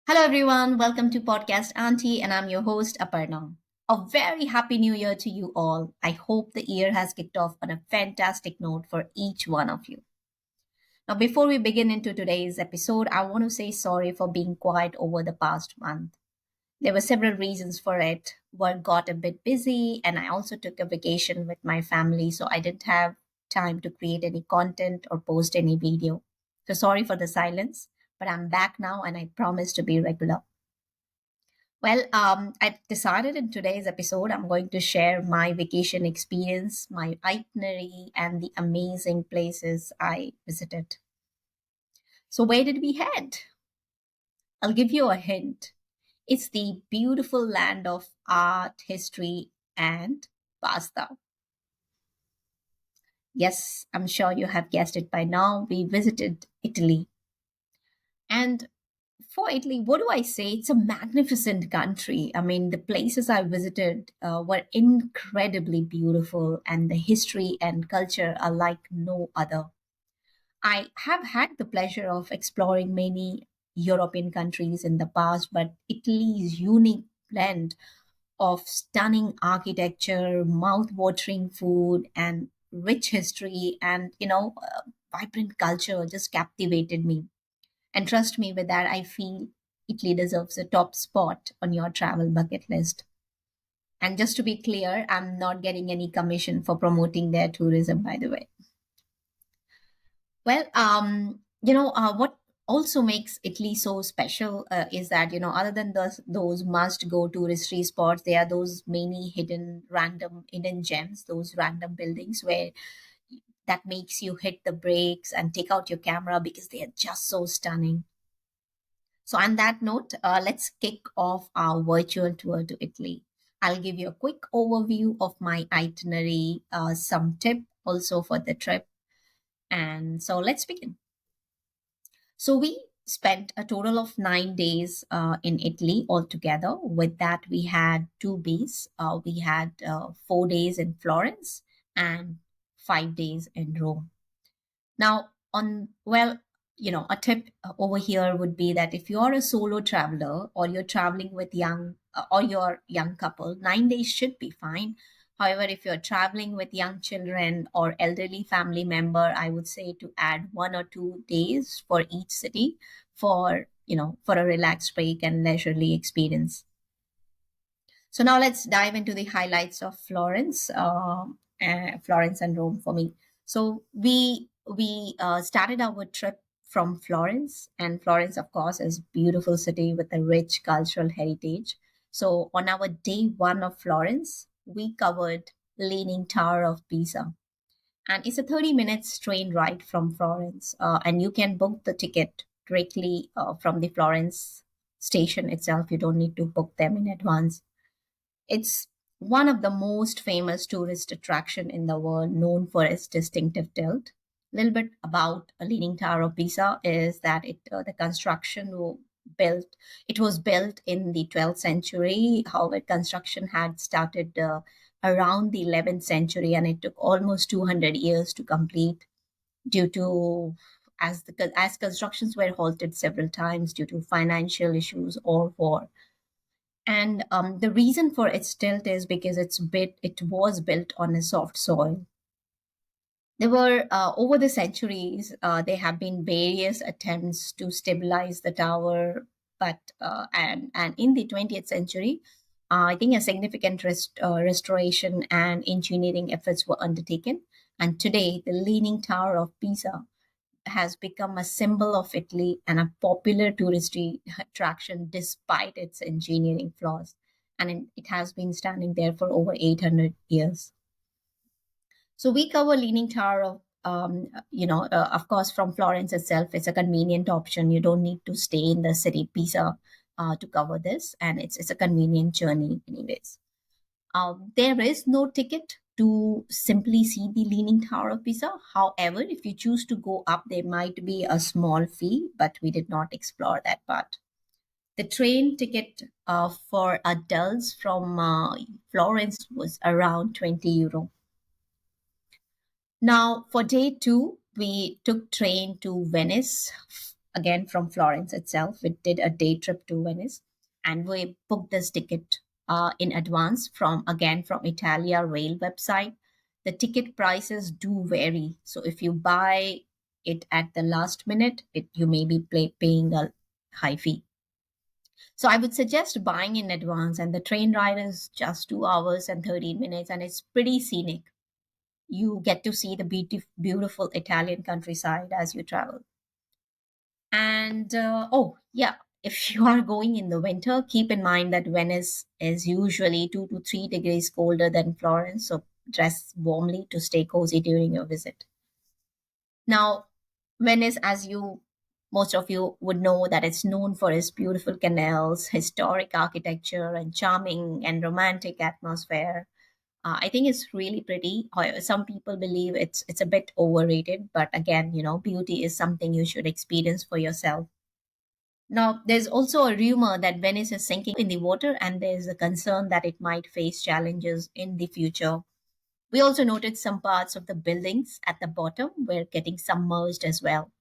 Hello, everyone. Welcome to podcast Aunty, and I'm your host, Aparna. A very happy new year to you all. I hope the year has kicked off on a fantastic note for each one of you. Now, before we begin into today's episode, I want to say sorry for being quiet over the past month. There were several reasons for it. Work got a bit busy, and I also took a vacation with my family, so I didn't have time to create any content or post any video. So, sorry for the silence, but I'm back now and I promise to be regular. I decided in today's episode, I'm going to share my vacation experience, my itinerary, and the amazing places I visited. So, where did we head? I'll give you a hint. It's the beautiful land of art, history, and pasta. Yes, I'm sure you have guessed it by now. We visited Italy. And for Italy, what do I say? It's a magnificent country. I mean, the places I visited were incredibly beautiful, and the history and culture are like no other. I have had the pleasure of exploring many European countries in the past, but Italy's unique blend of stunning architecture, mouth-watering food, and rich history and, vibrant culture just captivated me. And trust me with that, I feel Italy deserves a top spot on your travel bucket list. And just to be clear, I'm not getting any commission for promoting their tourism, by the way. What also makes Italy so special is that, other than those must go touristy spots, there are those many random hidden gems, those random buildings where that makes you hit the brakes and take out your camera because they are just so stunning. So, on that note, let's kick off our virtual tour to Italy. I'll give you a quick overview of my itinerary, some tip also for the trip. And so, let's begin. So, we spent a total of 9 days in Italy altogether. With that, we had two bays. We had 4 days in Florence and 5 days in Rome. Now, a tip over here would be that if you're a solo traveler or you're traveling with or your young couple, 9 days should be fine. However, if you're traveling with young children or elderly family member, I would say to add 1 or 2 days for each city for a relaxed break and leisurely experience. So now let's dive into the highlights of Florence and Rome for me. So we started our trip from Florence, and Florence, of course, is beautiful city with a rich cultural heritage. So on our day one of Florence, we covered Leaning Tower of Pisa, and it's a 30 minutes train ride from Florence, and you can book the ticket directly from the Florence station itself. You don't need to book them in advance. It's one of the most famous tourist attraction in the world, known for its distinctive tilt. A little bit about a Leaning Tower of Pisa is that the construction built it was built in the 12th century. However, construction had started around the 11th century, and it took almost 200 years to complete due to as constructions were halted several times due to financial issues or war. And the reason for its tilt is because it was built on a soft soil. There were over the centuries there have been various attempts to stabilize the tower, but and in the 20th century, I think a significant restoration and engineering efforts were undertaken. And today, the Leaning Tower of Pisa has become a symbol of Italy and a popular touristy attraction despite its engineering flaws. And it has been standing there for over 800 years. So we cover Leaning Tower of course, from Florence itself. It's a convenient option. You don't need to stay in the city Pisa to cover this, and it's a convenient journey, anyways. There is no ticket to simply see the Leaning Tower of Pisa. However, if you choose to go up, there might be a small fee, but we did not explore that part. The train ticket for adults from Florence was around 20 euro. Now, for day two, we took train to Venice. again from Florence itself. We did a day trip to Venice, and we booked this ticket in advance from Italia Rail website. The ticket prices do vary, so if you buy it at the last minute, you may be paying a high fee. So I would suggest buying in advance, and the train ride is just 2 hours and 13 minutes, and it's pretty scenic. You get to see the beautiful Italian countryside as you travel. And oh, yeah, if you are going in the winter, keep in mind that Venice is usually 2 to 3 degrees colder than Florence, so dress warmly to stay cozy during your visit. Now, Venice, as you most of you would know, that it's known for its beautiful canals, historic architecture, and charming and romantic atmosphere. I think it's really pretty. However, some people believe it's a bit overrated, but again, beauty is something you should experience for yourself. Now, there's also a rumor that Venice is sinking in the water, and there's a concern that it might face challenges in the future. We also noted some parts of the buildings at the bottom were getting submerged as well.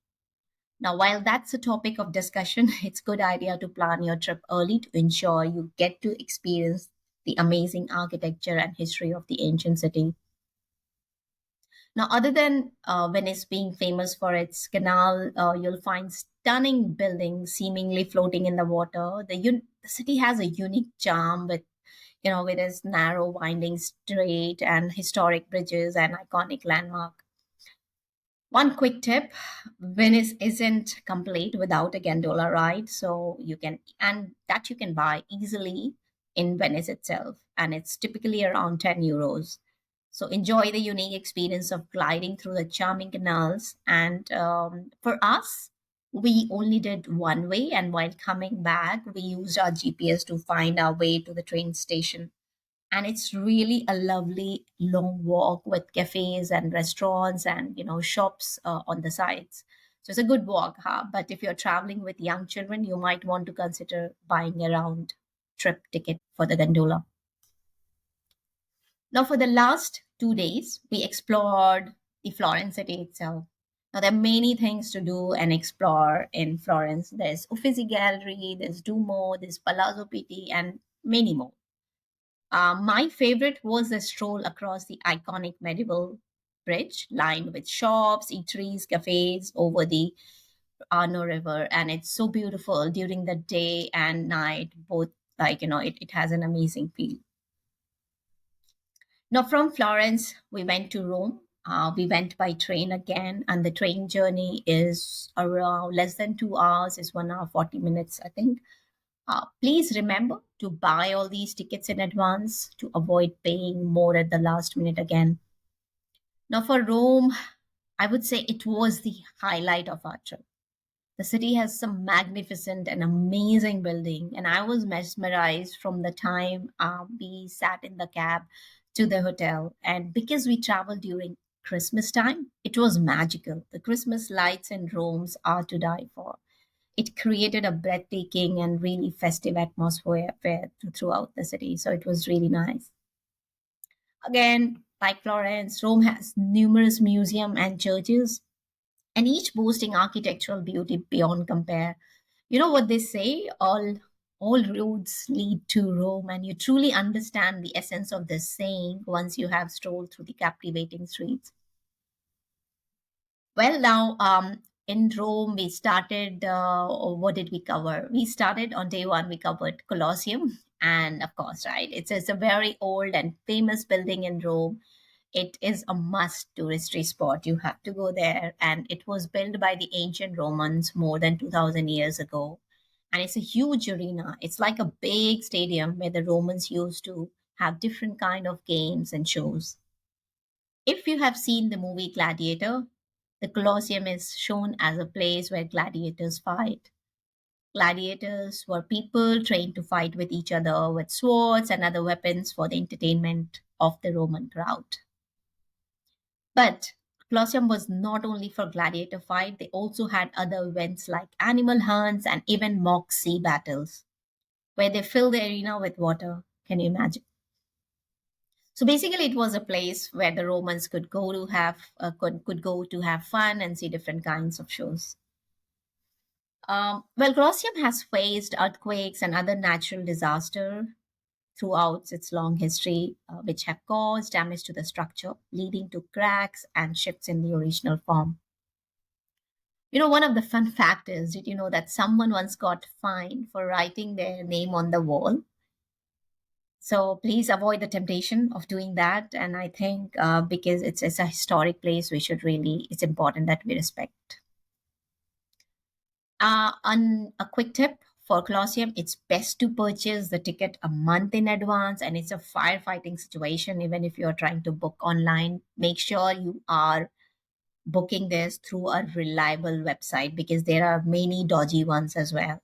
Now, while that's a topic of discussion, it's a good idea to plan your trip early to ensure you get to experience the amazing architecture and history of the ancient city. Now, other than Venice being famous for its canal, you'll find stunning buildings seemingly floating in the water. The city has a unique charm with its narrow, winding street and historic bridges and iconic landmark. One quick tip: Venice isn't complete without a gondola ride, so you can buy easily in Venice itself, and it's typically around 10 euros. So enjoy the unique experience of gliding through the charming canals. And for us, we only did one way, and while coming back, we used our GPS to find our way to the train station. And it's really a lovely long walk with cafes and restaurants and shops on the sides. So it's a good walk, huh? But if you're traveling with young children, you might want to consider buying a round trip ticket for the gondola. Now, for the last 2 days, we explored the Florence city itself. Now, there are many things to do and explore in Florence. There's Uffizi Gallery, there's Duomo, there's Palazzo Pitti, and many more. My favorite was the stroll across the iconic medieval bridge lined with shops, eateries, cafes over the Arno River. And it's so beautiful during the day and night, both it has an amazing feel. Now, from Florence, we went to Rome. We went by train again, and the train journey is around less than 2 hours, is 1 hour, 40 minutes, I think. Please remember to buy all these tickets in advance to avoid paying more at the last minute again. Now, for Rome, I would say it was the highlight of our trip. The city has some magnificent and amazing building, and I was mesmerized from the time we sat in the cab to the hotel. And because we traveled during Christmas time, it was magical. The Christmas lights in Rome's are to die for. It created a breathtaking and really festive atmosphere throughout the city. So it was really nice. Again, like Florence, Rome has numerous museums and churches, and each boasting architectural beauty beyond compare. You know what they say? All roads lead to Rome, and you truly understand the essence of this saying once you have strolled through the captivating streets. Well, now in Rome, we started. What did we cover? We started on day one. We covered Colosseum, and of course, right, it's a very old and famous building in Rome. It is a must touristy spot. You have to go there, and it was built by the ancient Romans more than 2,000 years ago. And it's a huge arena. It's like a big stadium where the Romans used to have different kind of games and shows. If you have seen the movie Gladiator, the Colosseum is shown as a place where gladiators fight. Gladiators were people trained to fight with each other with swords and other weapons for the entertainment of the Roman crowd. But Colosseum was not only for gladiator fight, they also had other events like animal hunts and even mock sea battles, where they filled the arena with water. Can you imagine? So basically, it was a place where the Romans could go to have fun and see different kinds of shows. Well, Colosseum has faced earthquakes and other natural disaster throughout its long history, which have caused damage to the structure, leading to cracks and shifts in the original form. One of the fun fact is, did you know that someone once got fined for writing their name on the wall? So please avoid the temptation of doing that. And I think because it's a historic place, it's important that we respect. On a quick tip for Colosseum, it's best to purchase the ticket a month in advance, and it's a firefighting situation. Even if you're trying to book online, make sure you are booking this through a reliable website because there are many dodgy ones as well.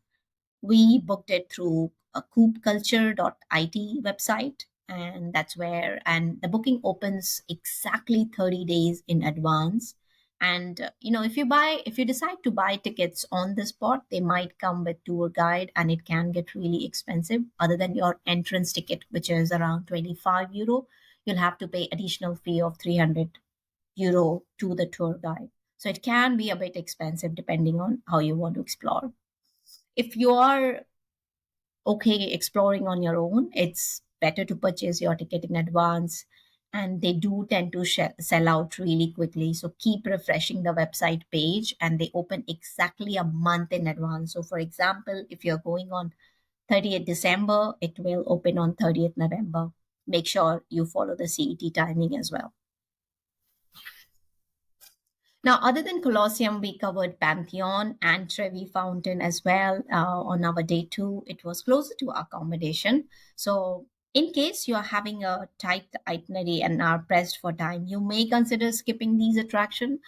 We booked it through a coopculture.it website, and that's where, and the booking opens exactly 30 days in advance. And if you decide to buy tickets on the spot, they might come with tour guide, and it can get really expensive. Other than your entrance ticket, which is around 25 euro, you'll have to pay additional fee of 300 euro to the tour guide. So it can be a bit expensive depending on how you want to explore. If you are okay exploring on your own, it's better to purchase your ticket in advance. And they do tend to sell out really quickly. So keep refreshing the website page, and they open exactly a month in advance. So, for example, if you're going on 30th December, it will open on 30th November. Make sure you follow the CET timing as well. Now, other than Colosseum, we covered Pantheon and Trevi Fountain as well on our day two. It was closer to our accommodation. So, in case you are having a tight itinerary and are pressed for time, you may consider skipping these attractions.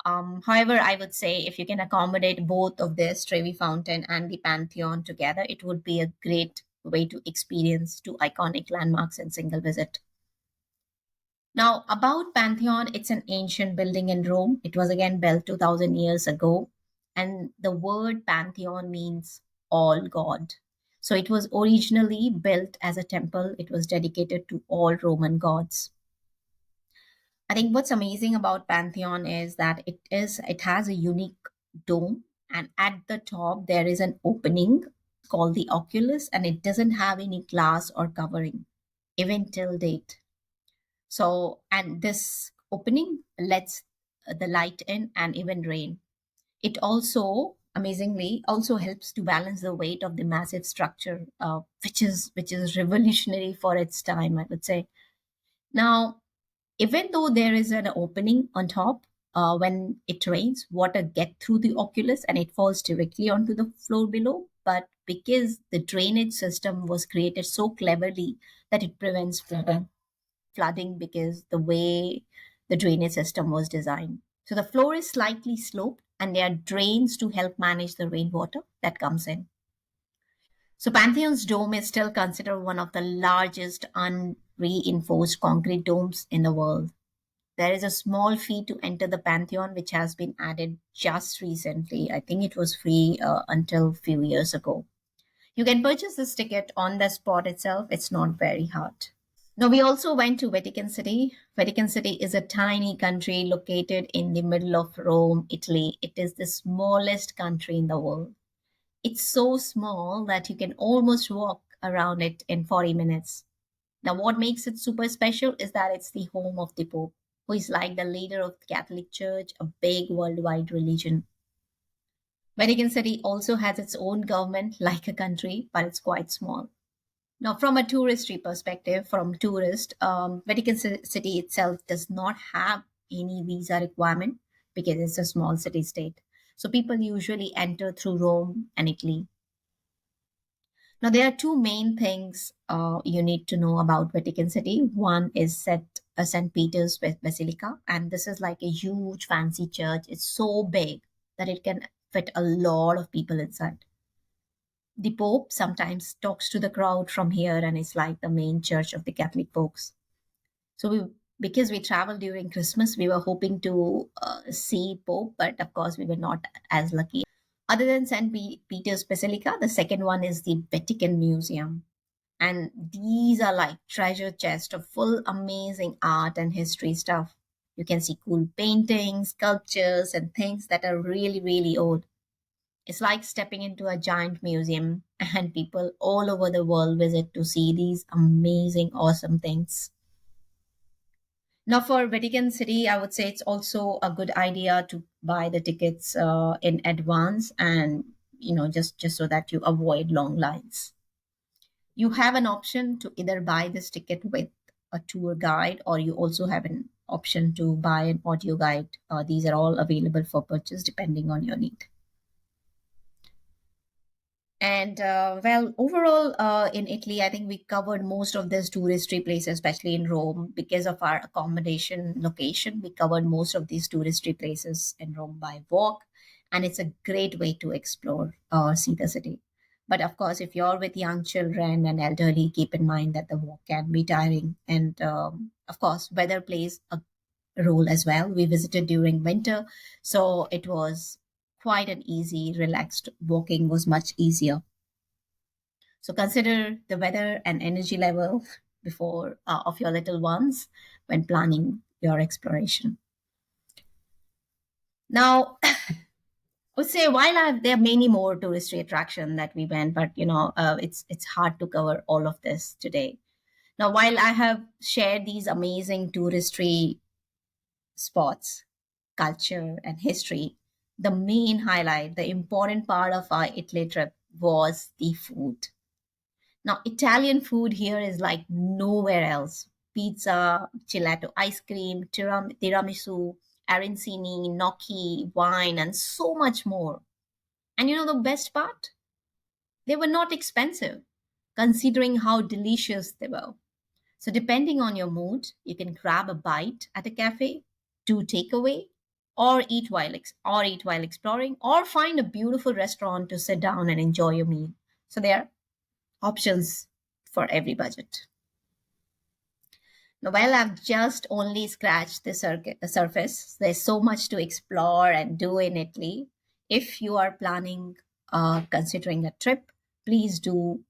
However, I would say if you can accommodate both of this, Trevi Fountain and the Pantheon together, it would be a great way to experience two iconic landmarks in single visit. Now, about Pantheon, it's an ancient building in Rome. It was again built 2000 years ago. And the word Pantheon means all God. So it was originally built as a temple, it was dedicated to all Roman gods. I think what's amazing about Pantheon is that it has a unique dome, and at the top there is an opening called the oculus, and it doesn't have any glass or covering even till date. So, and this opening lets the light in and even rain. It also, amazingly, also helps to balance the weight of the massive structure, which is revolutionary for its time, I would say. Now, even though there is an opening on top, when it rains, water get through the oculus and it falls directly onto the floor below. But because the drainage system was created so cleverly that it prevents flooding because the way the drainage system was designed. So the floor is slightly sloped and there are drains to help manage the rainwater that comes in. So Pantheon's dome is still considered one of the largest unreinforced concrete domes in the world. There is a small fee to enter the Pantheon, which has been added just recently. I think it was free until a few years ago. You can purchase this ticket on the spot itself. It's not very hard. Now, we also went to Vatican City. Vatican City is a tiny country located in the middle of Rome, Italy. It is the smallest country in the world. It's so small that you can almost walk around it in 40 minutes. Now, what makes it super special is that it's the home of the Pope, who is like the leader of the Catholic Church, a big worldwide religion. Vatican City also has its own government, like a country, but it's quite small. Now, from a touristy perspective, from tourist, Vatican City itself does not have any visa requirement because it's a small city state. So people usually enter through Rome and Italy. Now, there are two main things you need to know about Vatican City. One is St. Peter's Basilica, and this is like a huge fancy church. It's so big that it can fit a lot of people inside. The Pope sometimes talks to the crowd from here, and it's like the main church of the Catholic folks. So because we traveled during Christmas, we were hoping to see Pope, but of course we were not as lucky. Other than Peter's Basilica, the second one is the Vatican Museum. And these are like treasure chest of full amazing art and history stuff. You can see cool paintings, sculptures, and things that are really, really old. It's like stepping into a giant museum, and people all over the world visit to see these amazing, awesome things. Now, for Vatican City, I would say it's also a good idea to buy the tickets in advance, and just so that you avoid long lines. You have an option to either buy this ticket with a tour guide, or you also have an option to buy an audio guide. These are all available for purchase depending on your need. And well, overall, in Italy, I think we covered most of these touristy places, especially in Rome, because of our accommodation location. We covered most of these touristy places in Rome by walk, and it's a great way to explore or see the city. But of course, if you're with young children and elderly, keep in mind that the walk can be tiring. And of course, weather plays a role as well. We visited during winter, so it was quite an easy, relaxed walking was much easier. So consider the weather and energy level before of your little ones when planning your exploration. Now, I would say there are many more touristy attraction that we went, but it's hard to cover all of this today. Now, while I have shared these amazing touristy spots, culture, and history, the main highlight, the important part of our Italy trip was the food. Now, Italian food here is like nowhere else. Pizza, gelato ice cream, tiramisu, arancini, gnocchi, wine, and so much more. And the best part? They were not expensive, considering how delicious they were. So, depending on your mood, you can grab a bite at a cafe, do takeaway, or eat while exploring, or find a beautiful restaurant to sit down and enjoy your meal. So, there are options for every budget. Now, while I've just only scratched the surface, there's so much to explore and do in Italy. If you are planning, considering a trip, please do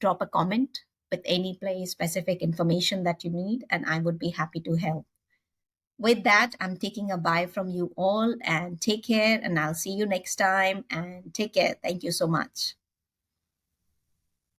drop a comment with any place specific information that you need, and I would be happy to help. With that, I'm taking a bye from you all, and take care, and I'll see you next time. And take care. Thank you so much.